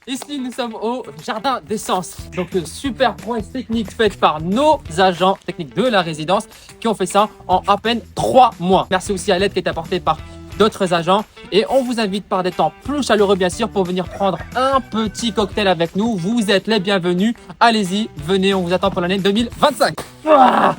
Ici, nous sommes au jardin d'essence. Donc, super prouesse technique faite par nos agents techniques de la résidence qui ont fait ça en à peine 3 mois. Merci aussi à l'aide qui est apportée par d'autres agents. Et on vous invite par des temps plus chaleureux, bien sûr, pour venir prendre un petit cocktail avec nous. Vous êtes les bienvenus. Allez-y, venez, on vous attend pour l'année 2025. Ouah.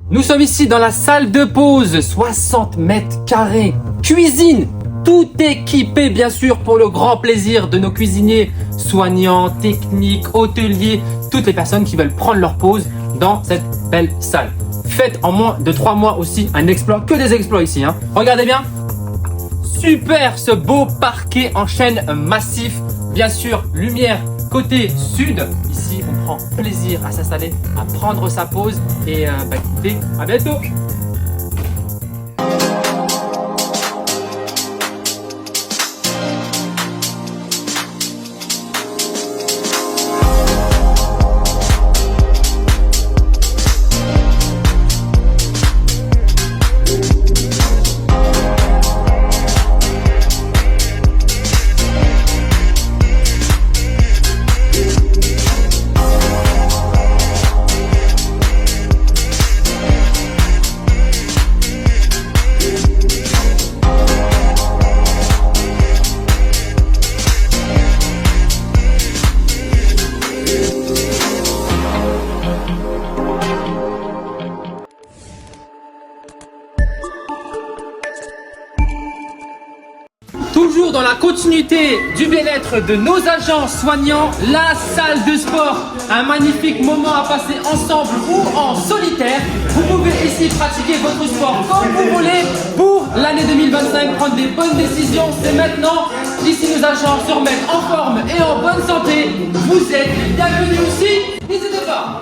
Nous sommes ici dans la salle de pause, 60 mètres carrés, cuisine, tout équipé bien sûr pour le grand plaisir de nos cuisiniers, soignants, techniques, hôteliers, toutes les personnes qui veulent prendre leur pause dans cette belle salle. Faites en moins de 3 mois aussi un exploit, que des exploits ici, hein. Regardez bien, super ce beau parquet en chêne massif, bien sûr lumière côté sud. Ici on prend plaisir à s'installer, à prendre sa pause et écoutez, à bientôt. Toujours dans la continuité du bien-être de nos agents soignants, la salle de sport. Un magnifique moment à passer ensemble ou en solitaire. Vous pouvez ici pratiquer votre sport comme vous voulez pour l'année 2025. Prendre des bonnes décisions, c'est maintenant. Ici, nos agents se remettent en forme et en bonne santé. Vous êtes les bienvenus aussi. N'hésitez pas.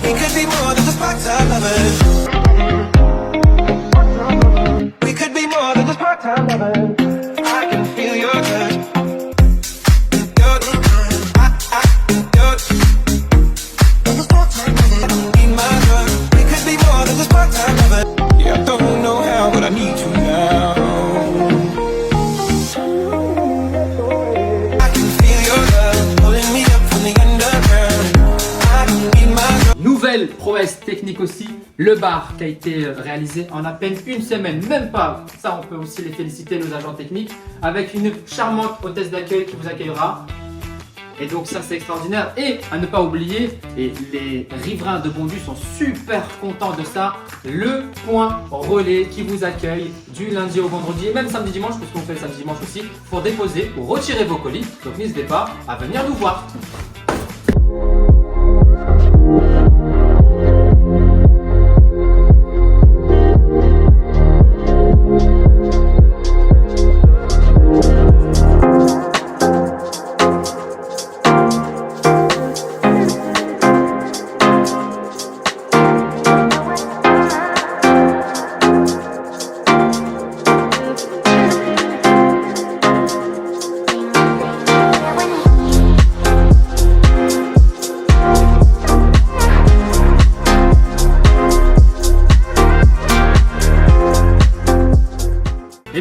We could be more than just part-time lovers. We could be more than just part-time lovers. I can feel your touch. Your be my drug. We could be more than just part-time lovers. Yeah, I don't know how, but I need you now. I can feel your love pulling me up from the underground. I can be my drug. Nouvelle prouesse technique aussi, le bar qui a été réalisé en à peine une semaine, même pas, ça on peut aussi les féliciter nos agents techniques, avec une charmante hôtesse d'accueil qui vous accueillera. Et donc ça c'est extraordinaire. Et à ne pas oublier, et les riverains de Bondu sont super contents de ça, le point relais qui vous accueille du lundi au vendredi et même samedi dimanche, parce qu'on fait le samedi dimanche aussi, pour déposer ou retirer vos colis. Donc n'hésitez pas à venir nous voir.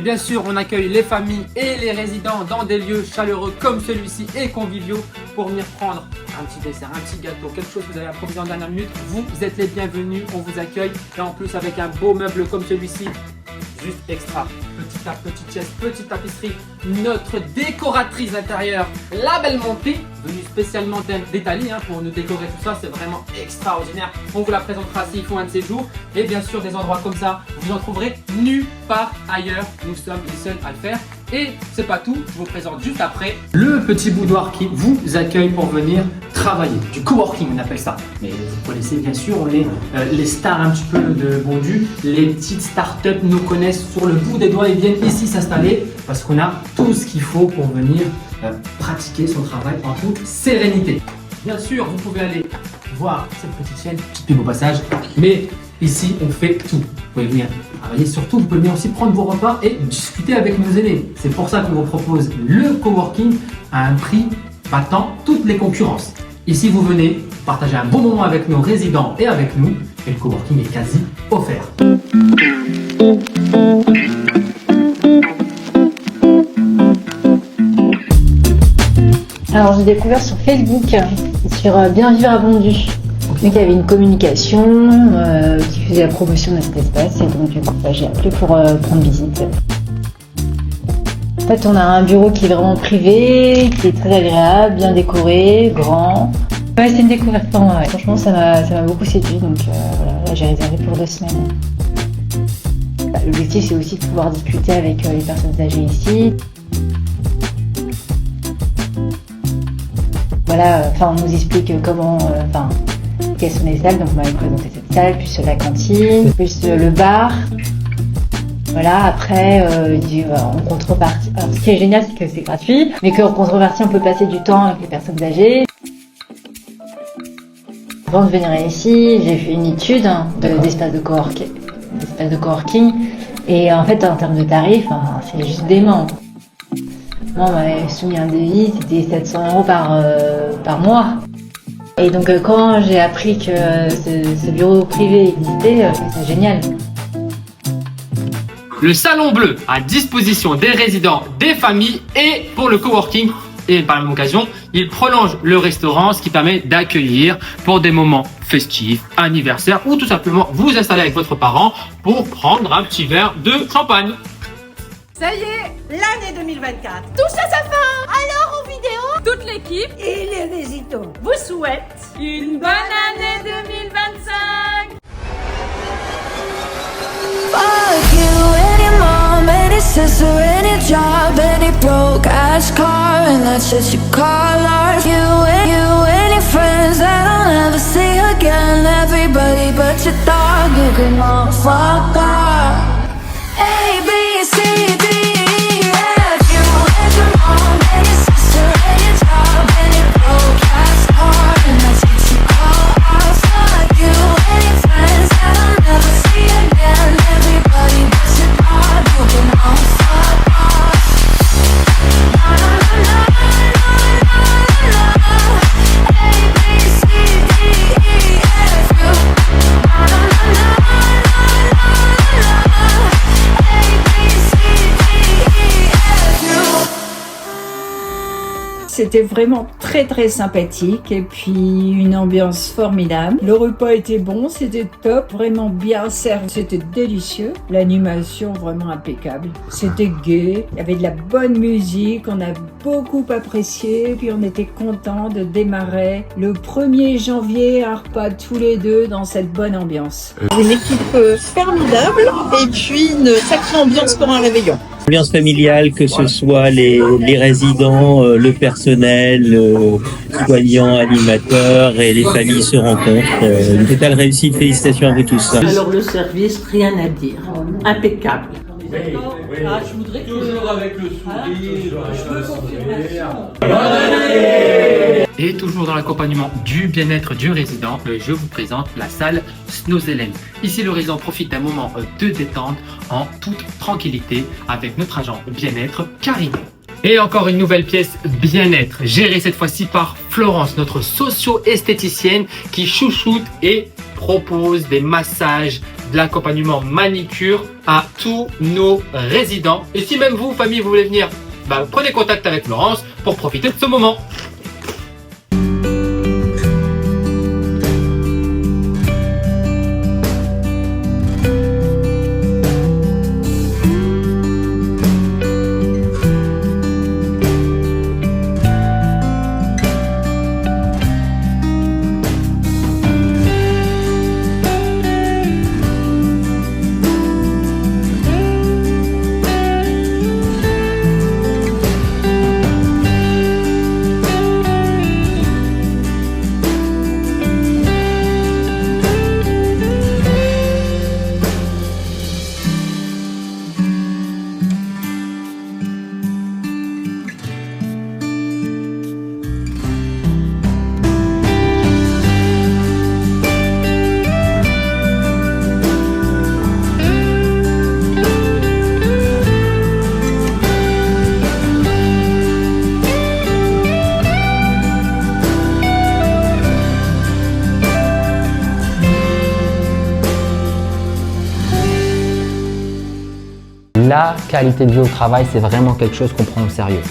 bien sûr, on accueille les familles et les résidents dans des lieux chaleureux comme celui-ci et conviviaux pour venir prendre un petit dessert, un petit gâteau, quelque chose que vous avez improvisé en dernière minute. Vous êtes les bienvenus, on vous accueille et en plus avec un beau meuble comme celui-ci, juste extra. Petite table, petite chaise, petite tapisserie. Notre décoratrice intérieure, la belle Montée, venue spécialement d'Italie pour nous décorer tout ça. C'est vraiment extraordinaire. On vous la présentera s'il faut un de ces jours. Et bien sûr, des endroits comme ça, vous en trouverez nulle part ailleurs. Nous sommes les seuls à le faire. Et c'est pas tout, je vous présente juste après le petit boudoir qui vous accueille pour venir travailler. Du coworking, on appelle ça. Mais vous connaissez bien sûr, on est les stars un petit peu de Bondu. Les petites startups nous connaissent sur le bout des doigts et viennent ici s'installer parce qu'on a tout ce qu'il faut pour venir pratiquer son travail en toute sérénité. Bien sûr, vous pouvez aller voir cette petite chaîne, petite pub au passage, mais ici on fait tout. Vous pouvez venir travailler, surtout vous pouvez venir aussi prendre vos repas et discuter avec nos aînés. C'est pour ça qu'on vous propose le coworking à un prix battant toutes les concurrences. Ici vous venez partager un bon moment avec nos résidents et avec nous, et le coworking est quasi offert. Alors j'ai découvert sur Facebook, sur Bien Vivre à Bondu. Donc il y avait une communication qui faisait la promotion de cet espace et donc du coup j'ai appelé pour prendre visite. En fait on a un bureau qui est vraiment privé, qui est très agréable, bien décoré, grand. Ouais, c'est une découverte pour moi, ouais. Franchement ça m'a beaucoup séduit donc voilà, là, j'ai réservé pour 2 semaines. L'objectif c'est aussi de pouvoir discuter avec les personnes âgées ici. Voilà, on nous explique comment, quelles sont les salles, donc on m'avait présenté cette salle, plus la cantine, plus le bar. Voilà, après, en contrepartie, alors ce qui est génial c'est que c'est gratuit, mais qu'en contrepartie on peut passer du temps avec les personnes âgées. Avant de venir ici, j'ai fait une étude d'espace de coworking, et en fait en termes de tarifs, c'est juste dément. Moi, on m'avait soumis un devis, c'était 700 € par mois. Et donc, quand j'ai appris que ce bureau privé existait, c'est génial. Le salon bleu à disposition des résidents, des familles et pour le coworking. Et par la même occasion, il prolonge le restaurant, ce qui permet d'accueillir pour des moments festifs, anniversaires ou tout simplement vous installer avec votre parent pour prendre un petit verre de champagne. Ça y est, l'année 2024 touche à sa fin. Alors en vidéo, toute l'équipe et les résidents vous souhaitent une bonne année 2025. Fuck you, any mom, any sister, any job, any broke ass car, and that's just you call art. You, any friends that I'll never see again. Everybody but your dog, you can all fuck off. A, B, C, D, E, F. You and your mom, and your sister, and your job, and your broke ass car, and that's what you call art. Fuck you, any friends that I'll never see again. Everybody but your dog, you can all fuck off. Na na na na na na na. A, B, C, D, E, F. You. Na na na na na na. C'était vraiment très sympathique et puis une ambiance formidable. Le repas était bon, c'était top, vraiment bien servi, c'était délicieux. L'animation vraiment impeccable. C'était gai, il y avait de la bonne musique, on a beaucoup apprécié, puis on était contents de démarrer le 1er janvier un repas tous les deux dans cette bonne ambiance. Une équipe formidable et puis une sacrée ambiance pour un réveillon. Ambiance familiale, que ce soit les résidents, le personnel, soignants, animateurs et les familles se rencontrent. Une totale réussite, félicitations à vous tous. Alors le service, rien à dire, impeccable. Je voudrais toujours avec le sourire. Et toujours dans l'accompagnement du bien-être du résident, je vous présente la salle Snozelen. Ici, le résident profite d'un moment de détente en toute tranquillité avec notre agent bien-être Karine. Et encore une nouvelle pièce bien-être, gérée cette fois-ci par Florence, notre socio-esthéticienne qui chouchoute et propose des massages, de l'accompagnement manicure à tous nos résidents. Et si même vous, famille, vous voulez venir, prenez contact avec Florence pour profiter de ce moment. La qualité de vie au travail, c'est vraiment quelque chose qu'on prend au sérieux.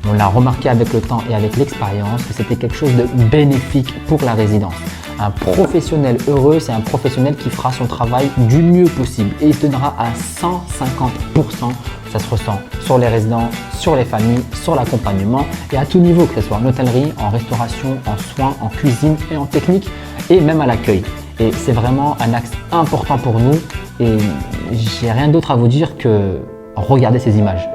On l'a remarqué avec le temps et avec l'expérience que c'était quelque chose de bénéfique pour la résidence. Un professionnel heureux, c'est un professionnel qui fera son travail du mieux possible et il donnera à 150%. Ça se ressent sur les résidents, sur les familles, sur l'accompagnement et à tout niveau, que ce soit en hôtellerie, en restauration, en soins, en cuisine et en technique et même à l'accueil. Et c'est vraiment un axe important pour nous et j'ai rien d'autre à vous dire que regardez ces images.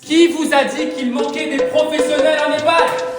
Qui vous a dit qu'il manquait des professionnels en EHPAD?